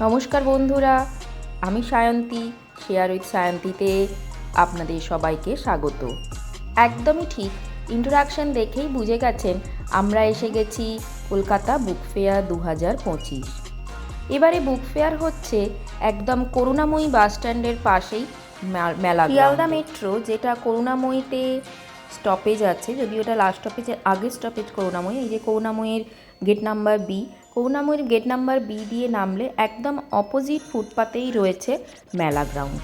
নমস্কার বন্ধুরা, আমি সায়ন্তী। শেয়ার উইথ সায়ন্তীতে আপনাদের সবাইকে স্বাগত। একদমই ঠিক, ইন্ট্রোডাকশন দেখেই বুঝে গেছেন আমরা এসে গেছি কলকাতা বুক ফেয়ার 2025। এবারে বুক ফেয়ার হচ্ছে একদম করুণাময়ী বাস স্ট্যান্ডের পাশেই মেলা। শিয়ালদা মেট্রো, যেটা করুণাময়ীতে স্টপেজ আছে, যদিও ওটা লাস্ট স্টপেজের আগের স্টপেজ করুণাময়ী। এই যে করুণাময়ীর গেট নাম্বার বি, করুণাময়ীর গেট নাম্বার বি দিয়ে নামলে একদম অপোজিট ফুটপাতেই রয়েছে মেলা গ্রাউন্ড।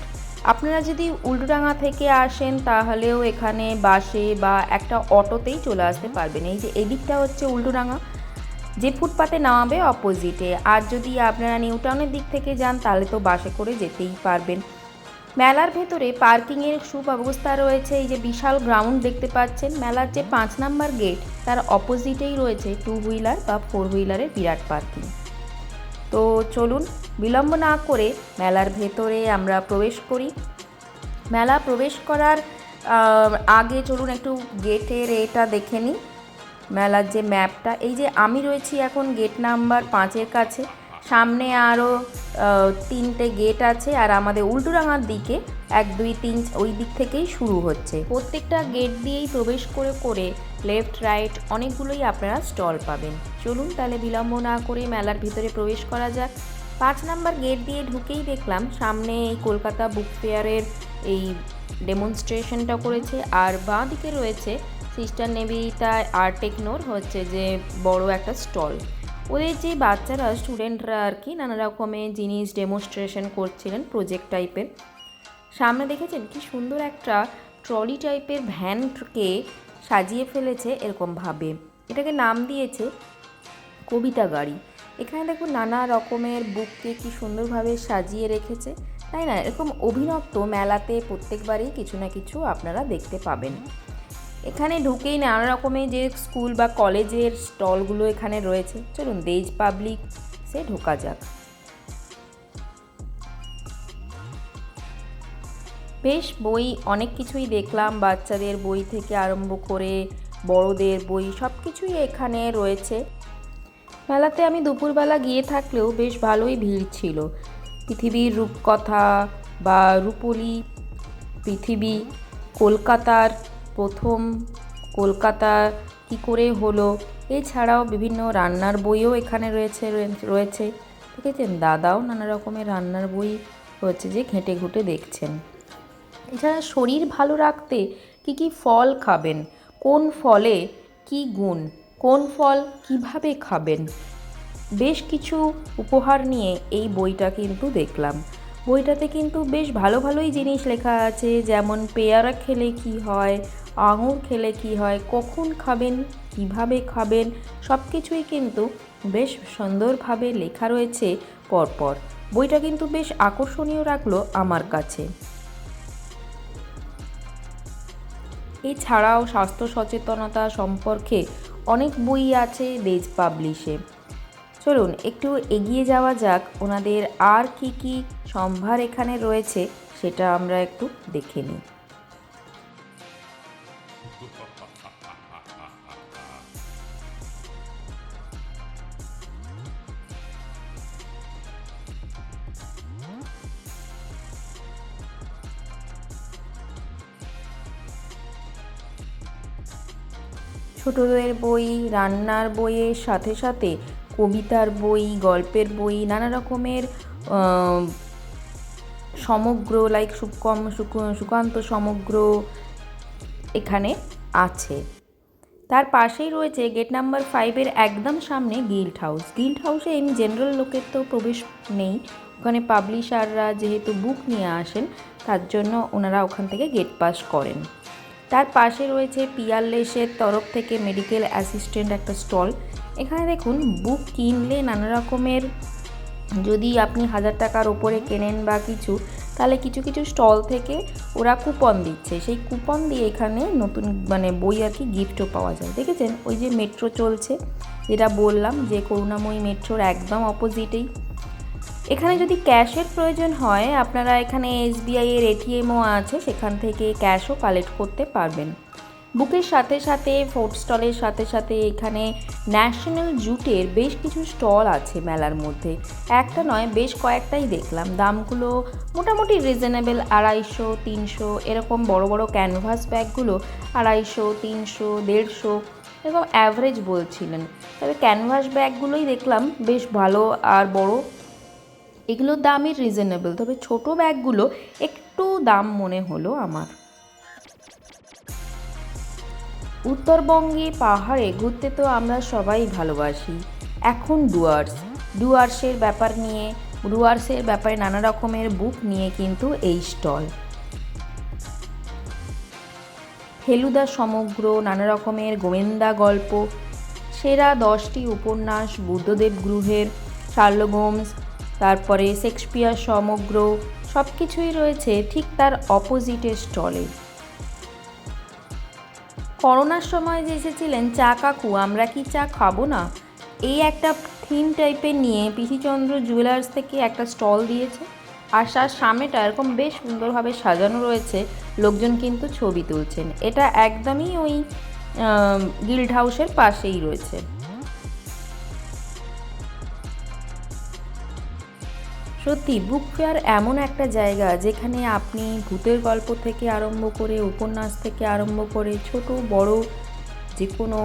আপনারা যদি উল্টোডাঙা থেকে আসেন তাহলেও এখানে বাসে বা একটা অটোতেই চলে আসতে পারবেন। এই যে এদিকটা হচ্ছে উল্টোডাঙা, যে ফুটপাতে নামাবে অপোজিটে। আর যদি আপনারা নিউ টাউনের দিক থেকে যান তাহলে তো বাসে করে যেতেই পারবেন। মেলার ভেতরে পার্কিংয়ের সুব্যবস্থা রয়েছে। এই যে বিশাল গ্রাউন্ড দেখতে পাচ্ছেন, মেলার যে 5 নাম্বার গেট তার অপোজিটেই রয়েছে 2 হুইলার বা 4 হুইলারের বিরাট পার্কিং। তো চলুন বিলম্ব না করে মেলার ভেতরে আমরা প্রবেশ করি। মেলা প্রবেশ করার আগে চলুন একটু গেটের এটা দেখে নিই, মেলার যে ম্যাপটা। এই যে আমি রয়েছি এখন গেট নাম্বার 5-এর কাছে। সামনে আরও 3টে গেট আছে, আর আমাদের উল্টোডাঙার দিকে 1, 2, 3 ওই দিক থেকেই শুরু হচ্ছে। প্রত্যেকটা গেট দিয়েই প্রবেশ করে করে লেফট রাইট অনেকগুলোই আপনারা স্টল পাবেন। চলুন তাহলে বিলম্ব না করে মেলার ভিতরে প্রবেশ করা যাক। 5 নাম্বার গেট দিয়ে ঢুকেই দেখলাম সামনে এই কলকাতা বুক ফেয়ারের এই ডেমনস্ট্রেশনটা করেছে, আর বাঁ দিকে রয়েছে সিস্টার নিবেদিতা আর্ট টেকনোর হচ্ছে যে বড় একটা স্টল। ওদের যে বাচ্চারা স্টুডেন্টরা আর কি নানা রকমের জিনিস ডেমনস্ট্রেশন করছিলেন, প্রজেক্ট টাইপের। সামনে দেখেছেন কি সুন্দর একটা ট্রলি টাইপের ভ্যানকে সাজিয়ে ফেলেছে এরকমভাবে। এটাকে নাম দিয়েছে কবিতা গাড়ি। এখানে দেখুন নানা রকমের বুককে কি সুন্দরভাবে সাজিয়ে রেখেছে, তাই না? এরকম অভিনব মেলাতে প্রত্যেকবারই কিছু না কিছু আপনারা দেখতে পাবেন। এখানে ঢুকেই নানা রকমের যে স্কুল বা কলেজের স্টলগুলো এখানে রয়েছে। চলুন দেজ পাবলিক্সে ঢোকা যাক। বেশ বই অনেক কিছুই দেখলাম, বাচ্চাদের বই থেকে আরম্ভ করে বড়দের বই সব কিছুই এখানে রয়েছে। মেলাতে আমি দুপুরবেলা গিয়ে থাকলেও বেশ ভালোই ভিড় ছিল। পৃথিবীর রূপকথা বা রূপলি পৃথিবী, কলকাতার প্রথম কলকাতা কী করে হলো, এছাড়াও বিভিন্ন রান্নার বইও এখানে রয়েছে। দেখেছেন দাদাও নানা রকমের রান্নার বই হচ্ছে যে ঘেঁটে ঘুঁটে দেখছেন। এছাড়া শরীর ভালো রাখতে কি কি ফল খাবেন, কোন ফলে কি গুণ, কোন ফল কিভাবে খাবেন, বেশ কিছু উপহার নিয়ে এই বইটা কিন্তু দেখলাম। বইটাতে কিন্তু বেশ ভালো ভালোই জিনিস লেখা আছে, যেমন পেয়ারা খেলে কি হয়, আঙুর খেলে কি হয়, কখন খাবেন, কিভাবে খাবেন, সব কিছুই কিন্তু বেশ সুন্দরভাবে লেখা রয়েছে পরপর। বইটা কিন্তু বেশ আকর্ষণীয় লাগলো আমার কাছে। এছাড়াও স্বাস্থ্য সচেতনতা সম্পর্কে অনেক বই আছে দেজ পাবলিশে। চলুন একটু এগিয়ে যাওয়া যাক, ওনাদের আর কি কি সম্ভার এখানে রয়েছে সেটা আমরা একটু দেখে নিই। ছোটদের বই, রান্নার বইয়ের সাথে সাথে কবিতার বই, গল্পের বই, নানা রকমের সমগ্র লাইক সুকান্ত সমগ্র এখানে আছে। তার পাশেই রয়েছে গেট নাম্বার 5-এর একদম সামনে গিল্ড হাউস। গিল্ড হাউসে এমনি জেনারেল লোকের তো প্রবেশ নেই, ওখানে পাবলিশাররা যেহেতু বুক নিয়ে আসেন তার জন্য ওনারা ওখান থেকে গেট পাস করেন। তার পাশে রয়েছে পিয়ারলেসের তরফ থেকে মেডিকেল অ্যাসিস্ট্যান্ট একটা স্টল। এখানে দেখুন বুক কিনলে নানা রকমের, যদি আপনি 1000 টাকার ওপরে কেনেন বা কিছু, তাহলে কিছু কিছু স্টল থেকে ওরা কুপন দিচ্ছে, সেই কুপন দিয়ে এখানে নতুন বই আর কি গিফটও পাওয়া যায়। দেখেছেন ওই যে মেট্রো চলছে, যেটা বললাম যে করুণাময়ী মেট্রোর একদম অপোজিটেই। এখানে যদি ক্যাশের প্রয়োজন হয় আপনারা এখানে SBI এর ATMও আছে, সেখান থেকে ক্যাশও কালেক্ট করতে পারবেন। বুকের সাথে সাথে ফুড স্টলের সাথে সাথে এখানে ন্যাশনাল জুটের বেশ কিছু স্টল আছে মেলার মধ্যে। একটা নয়, বেশ কয়েকটাই দেখলাম। দামগুলো মোটামুটি রিজনেবল, 250-300 এরকম। বড় বড় ক্যানভাস ব্যাগগুলো 250-300-150 এরকম অ্যাভারেজ বলছিলেন। তবে ক্যানভাস ব্যাগগুলোই দেখলাম বেশ ভালো আর বড়, এগুলোর দামই রিজনেবল। তবে ছোট ব্যাগগুলো একটু দাম মনে হলো আমার। উত্তরবঙ্গে পাহাড়ে ঘুরতে তো আমরা সবাই ভালোবাসি। এখন ডুয়ার্সের ব্যাপারে নানা রকমের বুক নিয়ে কিন্তু এই স্টল। ফেলুদা সমগ্র, নানা রকমের গোয়েন্দা গল্প, সেরা 10টি উপন্যাস, বুদ্ধদেব গ্রুহের, শার্লক হোমস, তারপরে শেক্সপিয়ার সমগ্র, সব কিছুই রয়েছে ঠিক তার অপোজিটের স্টলে। করোনার সময় যে এসেছিলেন চা কাকু, আমরা কি চা খাবো না, এই একটা থিম টাইপের নিয়ে পিসিচন্দ্র জুয়েলার্স থেকে একটা স্টল দিয়েছে। আর তার সামনেটা এরকম বেশ সুন্দরভাবে সাজানো রয়েছে, লোকজন কিন্তু ছবি তুলছেন। এটা একদমই ওই গিল্ড হাউসের পাশেই রয়েছে। সত্যি বুক ফেয়ার এমন একটা জায়গা যেখানে আপনি ভূতের গল্প থেকে আরম্ভ করে, উপন্যাস থেকে আরম্ভ করে, ছোট বড় যে কোনো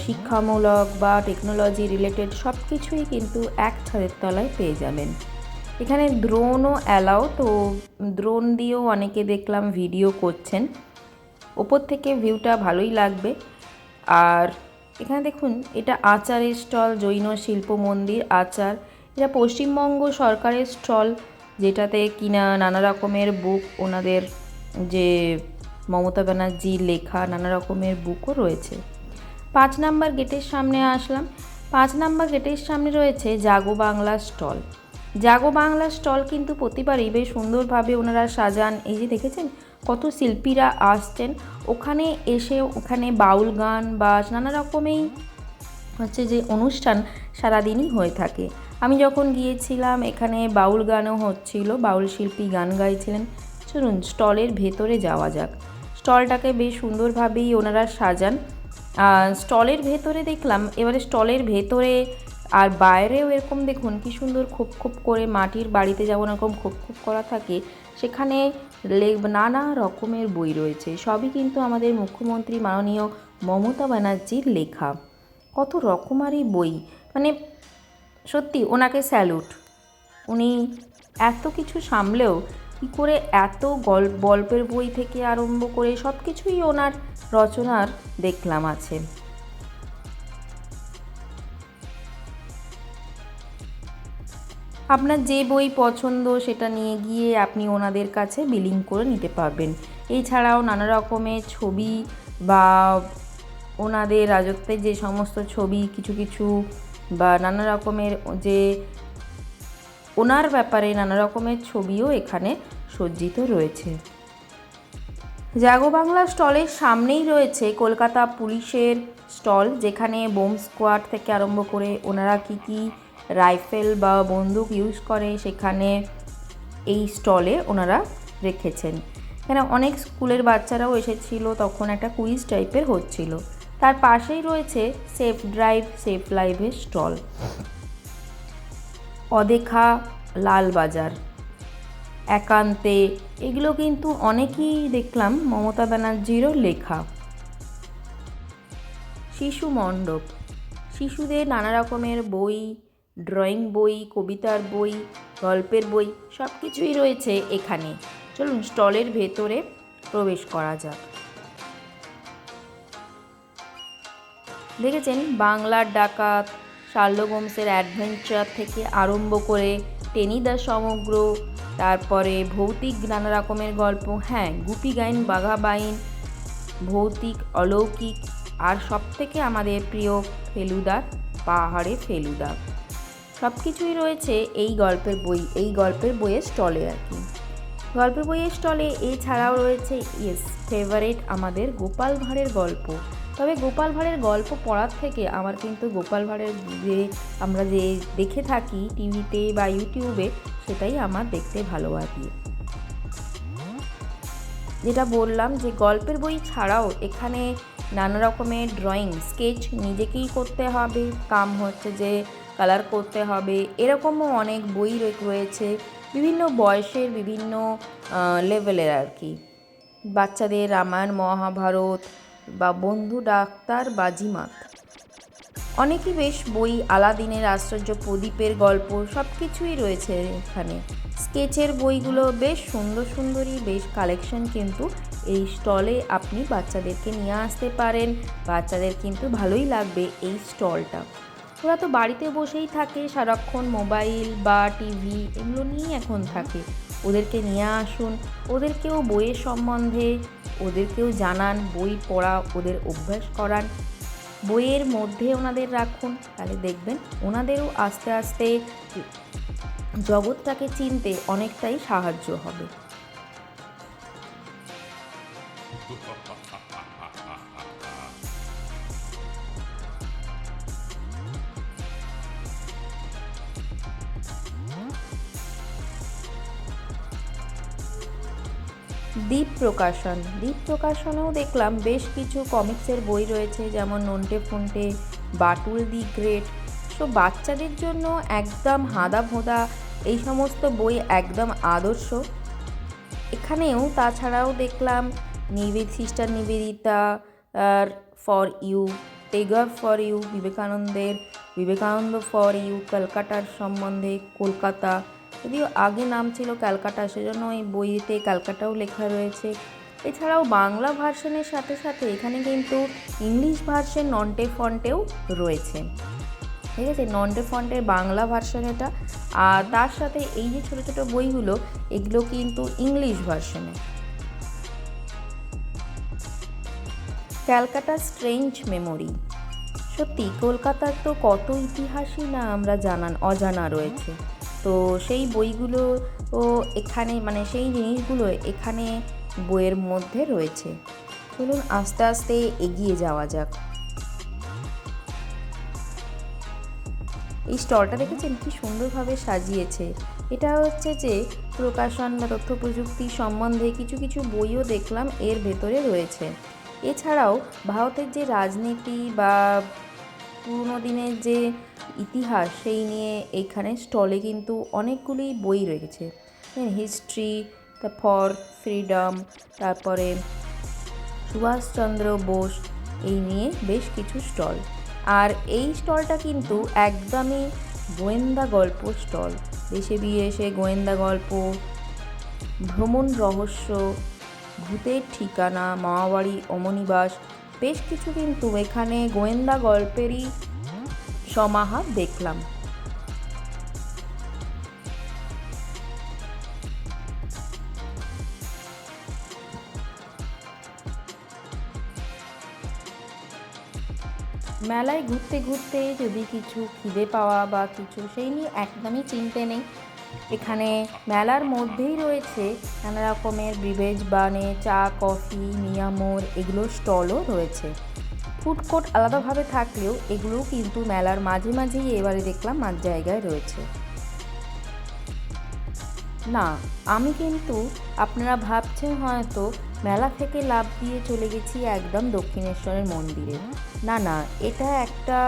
শিক্ষামূলক বা টেকনোলজি রিলেটেড সব কিছুই কিন্তু এক ছাদের তলায় পেয়ে যাবেন। এখানে ড্রোনও অ্যালাউ, তো ড্রোন দিয়েও অনেকে দেখলাম ভিডিও করছেন। ওপর থেকে ভিউটা ভালোই লাগবে। আর এখানে দেখুন, এটা আচারের স্টল, জৈন শিল্প মন্দির আচার। এটা পশ্চিমবঙ্গ সরকারের স্টল, যেটাতে কিনা নানা রকমের বুক, ওনাদের যে মমতা ব্যানার্জির লেখা নানা রকমের বুকও রয়েছে। 5 নাম্বার গেটের সামনে আসলাম। 5 নাম্বার গেটের সামনে রয়েছে জাগো বাংলা স্টল। জাগো বাংলা স্টল কিন্তু প্রতিবারই বেশ সুন্দরভাবে ওনারা সাজান। এই যে দেখেছেন কত শিল্পীরা আসছেন ওখানে এসে, ওখানে বাউল গান বা নানা রকমেই হচ্ছে যে অনুষ্ঠান সারাদিনই হয়ে থাকে। আমি যখন গিয়েছিলাম এখানে বাউল গানও হচ্ছিল, বাউল শিল্পী গান গাইছিলেন। চলুন স্টলের ভেতরে যাওয়া যাক। স্টলটাকে বেশ সুন্দরভাবেই ওনারা সাজান। স্টলের ভেতরে দেখলাম, এবারে স্টলের ভেতরে আর বাইরেও এরকম দেখুন কি সুন্দর খোপ খোপ করে, মাটির বাড়িতে যেমন এরকম খোপ খোপ করা থাকে, সেখানে নানা রকমের বই রয়েছে। সবই কিন্তু আমাদের মুখ্যমন্ত্রী মাননীয় মমতা ব্যানার্জির লেখা। কত রকমারই বই, মানে সত্যি ওনাকে স্যালুট। উনি এত কিছু সামলেও কী করে এত গল্পের বই থেকে আরম্ভ করে সব কিছুই ওনার রচনার দেখলাম আছে। আপনার যে বই পছন্দ সেটা নিয়ে গিয়ে আপনি ওনাদের কাছে বিলিং করে নিতে পারবেন। এছাড়াও নানা রকমের ছবি বা ওনাদের রাজত্বের যে সমস্ত ছবি কিছু কিছু বা নানা রকমের যে ওনার ব্যাপারে নানা রকমের ছবিও এখানে সজ্জিত রয়েছে। জাগো বাংলা স্টলের সামনেই রয়েছে কলকাতা পুলিশের স্টল, যেখানে বোম স্কোয়াড থেকে আরম্ভ করে ওনারা কী রাইফেল বা বন্দুক ইউজ করে সেখানে এই স্টলে ওনারা রেখেছেন। এখানে অনেক স্কুলের বাচ্চারাও এসেছিল, তখন একটা কুইজ টাইপের হচ্ছিল। তার পাশেই রয়েছে সেফ ড্রাইভ সেফ লাইভের স্টল। অদেখা, লালবাজার, একান্তে, এগুলো কিন্তু অনেকেই দেখলাম মমতা ব্যানার্জিরও লেখা। শিশু মণ্ডপ, শিশুদের নানা রকমের বই, ড্রয়িং বই, কবিতার বই, গল্পের বই সব কিছুই রয়েছে এখানে। চলুন স্টলের ভেতরে প্রবেশ করা যাক। দেখেছেন বাংলার ডাকাত, শার্লক হোমসের অ্যাডভেঞ্চার থেকে আরম্ভ করে টেনিদা সমগ্র, তারপরে ভৌতিক নানা রকমের গল্প, হ্যাঁ গুপি গাইন, বাঘা বাইন, ভৌতিক, অলৌকিক, আর সব থেকে আমাদের প্রিয় ফেলুদার পাহাড়ে ফেলুদা, সব কিছুই রয়েছে এই গল্পের বইয়ের স্টলে আর কি। গল্পের বইয়ের স্টলে এছাড়াও রয়েছে ফেভারিট আমাদের গোপাল ভাঁড়ের গল্প। তবে গোপাল ভাঁড়ের গল্প পড়ার থেকে আমার কিন্তু গোপাল ভাঁড়ের আমরা যে দেখে থাকি টিভিতে বা ইউটিউবে, সেটাই আমার দেখতে ভালো লাগে। যেটা বললাম যে গল্পের বই ছাড়াও এখানে নানা রকমের ড্রয়িং স্কেচ নিজেকেই করতে হবে, কাম হচ্ছে যে কালার করতে হবে, এরকমও অনেক বই রয়েছে বিভিন্ন বয়সের বিভিন্ন লেভেলের আর কি। বাচ্চাদের রামায়ণ মহাভারত বা বন্ধু ডাক্তার বাজিমাত, অনেকই বেশ বই, আলাদিনের আশ্চর্য প্রদীপের গল্প, সব কিছুই রয়েছে এখানে। স্কেচের বইগুলো বেশ সুন্দর সুন্দরই বেশ কালেকশন, কিন্তু এই স্টলে আপনি বাচ্চাদেরকে নিয়ে আসতে পারেন, বাচ্চাদের কিন্তু ভালোই লাগবে এই স্টলটা। ওরা তো বাড়িতে বসেই থাকে সারাক্ষণ, মোবাইল বা টিভি এগুলো নিয়েই এখন থাকে। ওদেরকে নিয়ে আসুন, ওদেরকেও বইয়ের সম্বন্ধে ওদেরকেও জানান, বই পড়া ওদের অভ্যাস করান, বইয়ের মধ্যে ওনাদের রাখুন, তাহলে দেখবেন ওনাদেরও আস্তে আস্তে জগৎটাকে চিনতে অনেকটাই সাহায্য হবে। দ্বীপ প্রকাশনেও দেখলাম বেশ কিছু কমিক্সের বই রয়েছে, যেমন নন্টে ফন্টে, বাটুল দি গ্রেট। সো বাচ্চাদের জন্য একদম হাদা ভোঁদা এই সমস্ত বই একদম আদর্শ এখানেও। তাছাড়াও দেখলাম সিস্টার নিবেদিতা আর for you, Tagore for you, Vivekananda for you, কলকাতার সম্বন্ধে, কলকাতা, যদিও আগে নাম ছিল ক্যালকাটা, সেজন্য এই বইতে ক্যালকাটাও লেখা রয়েছে। এছাড়াও বাংলা ভার্সনের সাথে সাথে এখানে কিন্তু ইংলিশ ভার্সন নন্টে ফন্টেও রয়েছে, ঠিক আছে, নন্টে ফন্টের বাংলা ভার্সন এটা। আর তার সাথে এই যে ছোটো ছোটো বইগুলো, এগুলো কিন্তু ইংলিশ ভার্সনে। ক্যালকাটা স্ট্রেঞ্জ মেমোরি, সত্যি কলকাতার তো কত ইতিহাসই না আমরা অজানা রয়েছে। তো সেই বইগুলো এখানে, মানে সেই জিনিসগুলো এখানে বইয়ের মধ্যে রয়েছে। চলুন আস্তে আস্তে এগিয়ে যাওয়া যাক। এই স্টলটা দেখেছেন কি সুন্দরভাবে সাজিয়েছে। এটা হচ্ছে যে প্রকাশন বা তথ্য প্রযুক্তি সম্বন্ধে কিছু কিছু বইও দেখলাম এর ভেতরে রয়েছে। এছাড়াও ভারতের যে রাজনীতি বা পুরনো দিনের যে ইতিহাস সেই নিয়ে এইখানে স্টলে কিন্তু অনেকগুলি বই রয়েছে, হিস্ট্রি, ফর ফ্রিডম, তারপরে সুভাষচন্দ্র বোস, এই নিয়ে বেশ কিছু স্টল। আর এই স্টলটা কিন্তু একদমই গোয়েন্দা গল্প স্টল, দেশে বিদেশে গোয়েন্দা গল্প, ভ্রমণ রহস্য, ভূতের ঠিকানা, মামাবাড়ি, অমনিবাস, বেশ কিছু কিন্তু এখানে গোয়েন্দা গল্পেরই সমাহার দেখলাম। মেলায় ঘুরতে ঘুরতে যদি কিছু খিদে পাওয়া বা কিছু সেই নিয়ে একদমই চিন্তা নেই। এখানে মেলার মধ্যেই রয়েছে নানা রকমের ব্রিভেজ বানে, চা, কফি, মিয়ামোর, এগুলোর স্টলও রয়েছে। ফুড কোর্ট আলাদাভাবে থাকলেও এগুলোও কিন্তু মেলার মাঝে মাঝেই এবারে দেখলাম মাঝ জায়গায় রয়েছে। না, আমি কিন্তু, আপনারা ভাবছেন হয়তো মেলা থেকে লাফ দিয়ে চলে গেছি একদম দক্ষিণেশ্বরের মন্দিরে। না না, এটা একটা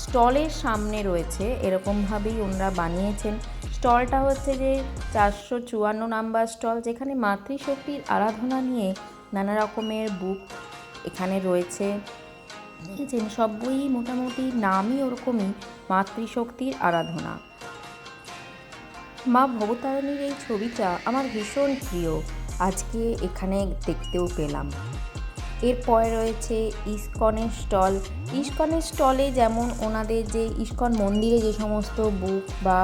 স্টলের সামনে রয়েছে, এরকমভাবেই ওনারা বানিয়েছেন। স্টলটা হচ্ছে যে 454 নাম্বার স্টল, যেখানে মাতৃশক্তির আরাধনা নিয়ে নানা রকমের বুক এখানে রয়েছে। দেখেছেন সব বই মোটামুটি নামই ওরকমই, মাতৃশক্তির আরাধনা। মা ভবতারিণীর এই ছবিটা আমার ভীষণ প্রিয়, আজকে এখানে দেখতেও পেলাম। এরপরে রয়েছে ইস্কনের স্টল। ইস্কনের স্টলে যেমন ওনাদের যে ইস্কন মন্দিরে যে সমস্ত বুক বা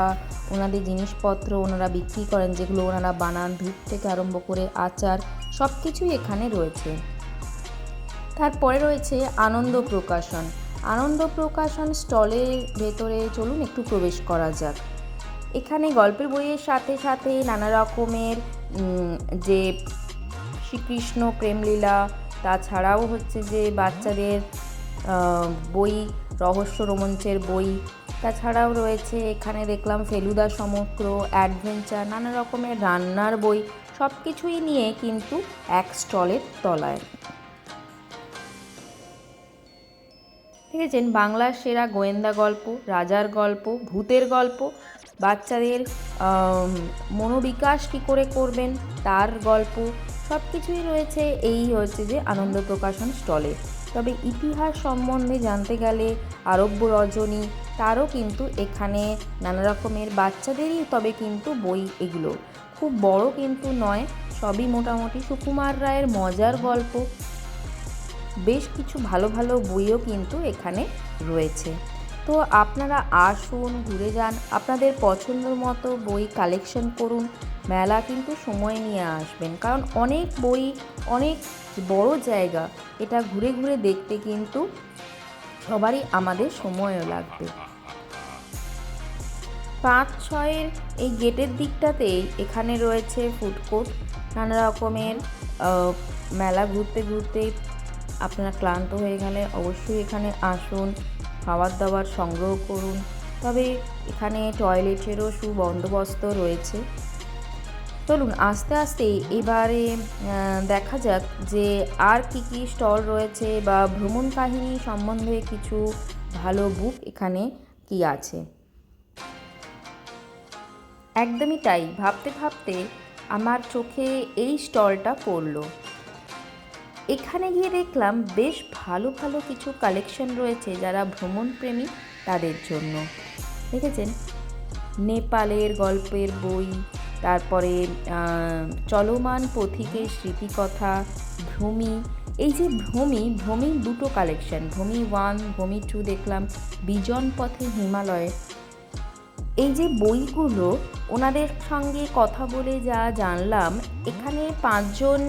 ওনাদের জিনিসপত্র ওনারা বিক্রি করেন, যেগুলো ওনারা বানান, ধূপ থেকে আরম্ভ করে আচার, সব কিছুই এখানে রয়েছে। তারপরে রয়েছে আনন্দ প্রকাশন স্টলের ভেতরে চলুন একটু প্রবেশ করা যাক। এখানে গল্পের বইয়ের সাথে সাথে নানা রকমের যে শ্রীকৃষ্ণ প্রেমলীলা, তাছাড়াও হচ্ছে যে বাচ্চাদের বই, রহস্য রোমাঞ্চের বই, তাছাড়াও রয়েছে এখানে দেখলাম ফেলুদা সমগ্র, অ্যাডভেঞ্চার, নানা রকমের রান্নার বই, সব কিছুই নিয়ে কিন্তু এক স্টলের তলায়। দেখেছেন বাংলার সেরা গোয়েন্দা গল্প, রাজার গল্প, ভূতের গল্প, বাচ্চাদের মনোবিকাশ কী করে করবেন তার গল্প, সব কিছুই রয়েছে এই হচ্ছে যে আনন্দ প্রকাশন স্টলে। তবে ইতিহাস সম্বন্ধে জানতে গেলে আরব্য রজনী, তারও কিন্তু এখানে নানা রকমের বাচ্চাদেরই তবে কিন্তু বই, এগুলো খুব বড় কিন্তু নয়, সবই মোটামুটি সুকুমার রায়ের মজার গল্প, বেশ কিছু ভালো ভালো বইও কিন্তু এখানে রয়েছে। তো আপনারা আসুন, ঘুরে যান, আপনাদের পছন্দের মতো বই কালেকশন করুন। মেলা কিন্তু সময় নিয়ে আসবেন, কারণ অনেক বই, অনেক বড় জায়গা, এটা ঘুরে ঘুরে দেখতে কিন্তু সবারই আমাদের সময়ও লাগবে। 5-6 এই গেটের দিকটাতেই এখানে রয়েছে ফুড কোর্ট, নানা রকমের মেলা ঘুরতে ঘুরতে আপনারা ক্লান্ত হয়ে গেলে অবশ্যই এখানে আসুন, খাবার দাবার সংগ্রহ করুন। তবে এখানে টয়লেটেরও সুবন্দোবস্ত রয়েছে। চলুন আস্তে আস্তে এবারে দেখা যাক যে আর কি কি স্টল রয়েছে বা ভ্রমণ কাহিনী সম্বন্ধে কিছু ভালো বুক এখানে কি আছে। একদমই তাই, ভাবতে ভাবতে আমার চোখে এই স্টলটা পড়লো। এখানে গিয়ে দেখলাম বেশ ভালো ভালো কিছু কালেকশন রয়েছে যারা ভ্রমণপ্রেমী তাদের জন্য। দেখেছেন নেপালের গল্পের বই, তারপরে চলমান পথিকের স্মৃতিকথা, ভ্রমি, এই যে ভ্রমি দুটো কালেকশন, ভ্রমি 1, ভ্রমি 2 দেখলাম, বিজন পথে হিমালয়, এই যে বইগুলো ওনাদের সঙ্গে কথা বলে যা জানলাম, এখানে 5 জন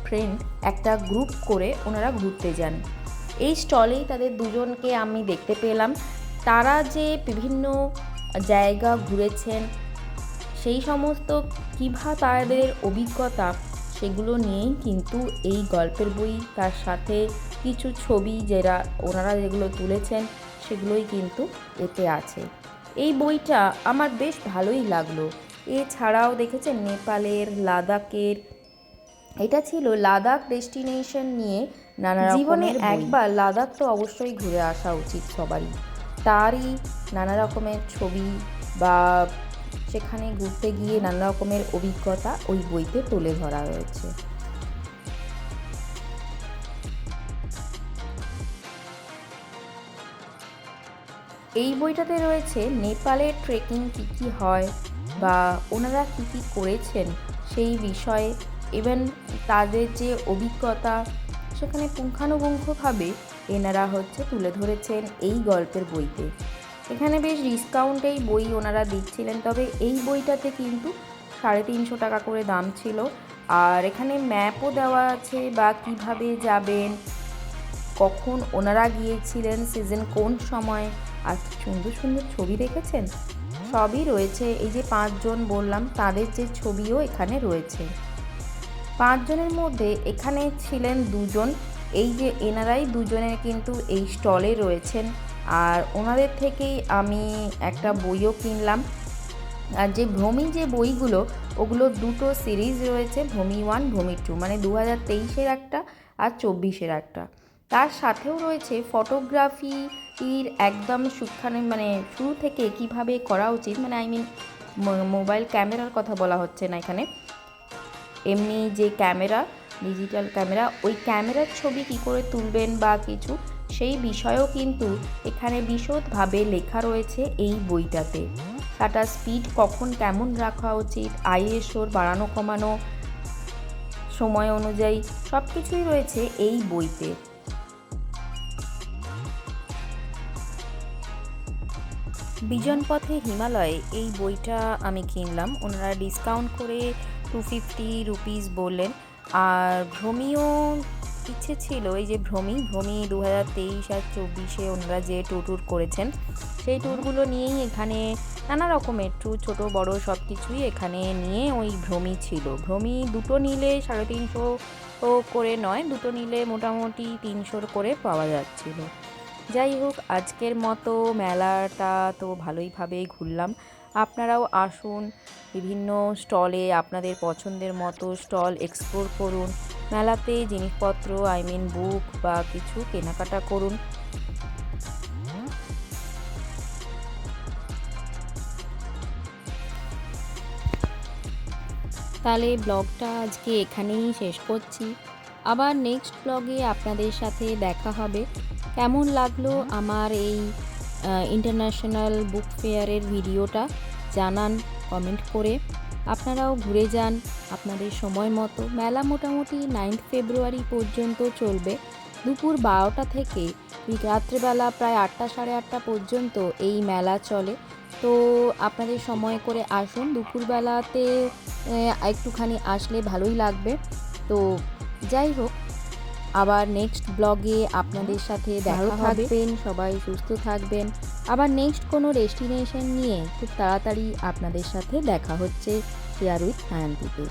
ফ্রেন্ড একটা গ্রুপ করে ওনারা ঘুরতে যান। এই স্টলেই তাদের 2 জনকে আমি দেখতে পেলাম। তারা যে বিভিন্ন জায়গা ঘুরেছেন সেই সমস্ত কীভাবে তাদের অভিজ্ঞতা, সেগুলো নিয়েই কিন্তু এই গল্পের বই, তার সাথে কিছু ছবি ওনারা যেগুলো তুলেছেন সেগুলোই কিন্তু এতে আছে। এই বইটা আমার বেশ ভালোই লাগলো। এছাড়াও দেখেছেন নেপালের, লাদাখের, এটা ছিল লাদাখ ডেস্টিনেশন নিয়ে নানা রকমের জীবনে একবার লাদাখ তো অবশ্যই ঘুরে আসা উচিত সবারই, তারই নানা রকমের ছবি বা সেখানে ঘুরতে গিয়ে নানা রকমের অভিজ্ঞতা ওই বইতে তুলে ধরা হয়েছে। এই বইটাতে রয়েছে নেপালের ট্রেকিং কী কী হয় বা ওনারা কী কী করেছেন সেই বিষয়ে, ইভেন তাদের যে অভিজ্ঞতা সেখানে পুঙ্খানুপুঙ্খভাবে এনারা তুলে ধরেছেন এই গল্পের বইতে। এখানে বেশ ডিসকাউন্টেই বই ওনারা দিচ্ছিলেন, তবে এই বইটাতে কিন্তু 350 টাকা করে দাম ছিল। আর এখানে ম্যাপও দেওয়া আছে বা কিভাবে যাবেন, কখন ওনারা গিয়েছিলেন, সিজন কোন সময়, আর সুন্দর সুন্দর ছবি দেখেছেন, সবই রয়েছে। এই যে 5 জন বললাম তাদের যে ছবিও এখানে রয়েছে। 5 জনের মধ্যে এখানে ছিলেন 2 জন, এই যে এনারাই 2 জনের কিন্তু এই স্টলে রয়েছেন। আর ওনাদের থেকেই আমি একটা বইও কিনলাম। আর যে ভ্রমি যে বইগুলো, ওগুলো দুটো সিরিজ রয়েছে, ভ্রমি 1, ভ্রমি 2, মানে 2023-এর একটা আর 24-এর একটা। তার সাথেও রয়েছে ফটোগ্রাফির একদম মানে শুরু থেকে কিভাবে করা উচিত, মানে মোবাইল ক্যামেরার কথা বলা হচ্ছে না এখানে, এমনি যে ক্যামেরা, ডিজিটাল ক্যামেরা, ওই ক্যামেরার ছবি কী করে তুলবেন বা কিছু, সেই বিষয়েও কিন্তু এখানে বিশদভাবে লেখা রয়েছে এই বইটাতে। শাটার স্পিড কখন কেমন রাখা উচিত, আইএসওর বাড়ানো কমানো সময় অনুযায়ী সব কিছুই রয়েছে এই বইতে। বিজন পথে হিমালয় এই বইটা আমি কিনলাম, ওনারা ডিসকাউন্ট করে 250 রুপিস বললেন। আর ভ্রমিও ইচ্ছে ছিল, এই যে ভ্রমি 2023 আর 24-এ ওনারা যে ট্যুর করেছেন সেই ট্যুরগুলো নিয়েই এখানে নানা রকমের ট্যুর, ছোটো বড় সব কিছুই এখানে নিয়ে ওই ভ্রমি ছিল। ভ্রমি দুটো নিলে 350 করে নয়, দুটো নিলে মোটামুটি 300 করে পাওয়া যাচ্ছিল। যাই হোক, আজকের মতো মেলাটা তো ভালোইভাবেই ঘুরলাম, আপনারাও আসুন, বিভিন্ন স্টলে আপনাদের পছন্দের মতো স্টল এক্সপ্লোর করুন। মেলাতে জিনিসপত্র বুক বা কিছু কেনাকাটা করুন। তাহলে ব্লগটা আজকে এখানেই শেষ করছি। আবার নেক্সট ব্লগে আপনাদের সাথে দেখা হবে। কেমন লাগলো আমার এই ইন্টারন্যাশনাল বুক ফেয়ারের ভিডিওটা জানান কমেন্ট করে। আপনারাও ঘুরে যান আপনাদের সময় মতো। মেলা মোটামুটি 9 ফেব্রুয়ারি পর্যন্ত চলবে। দুপুর 12টা থেকে রাত্রেবেলা প্রায় 8টা সাড়ে 8টা পর্যন্ত এই মেলা চলে। তো আপনাদের সময় করে আসুন, দুপুরবেলাতে একটুখানি আসলে ভালোই লাগবে। তো যাই হোক, আবার নেক্সট ব্লগে আপনাদের সাথে দেখা হবে। থাকবেন সবাই, সুস্থ থাকবেন। আবার নেক্সট কোনো ডেস্টিনেশন নিয়ে খুব তাড়াতাড়ি আপনাদের সাথে দেখা হচ্ছে শেয়ার উইথ সায়ন্তীতে।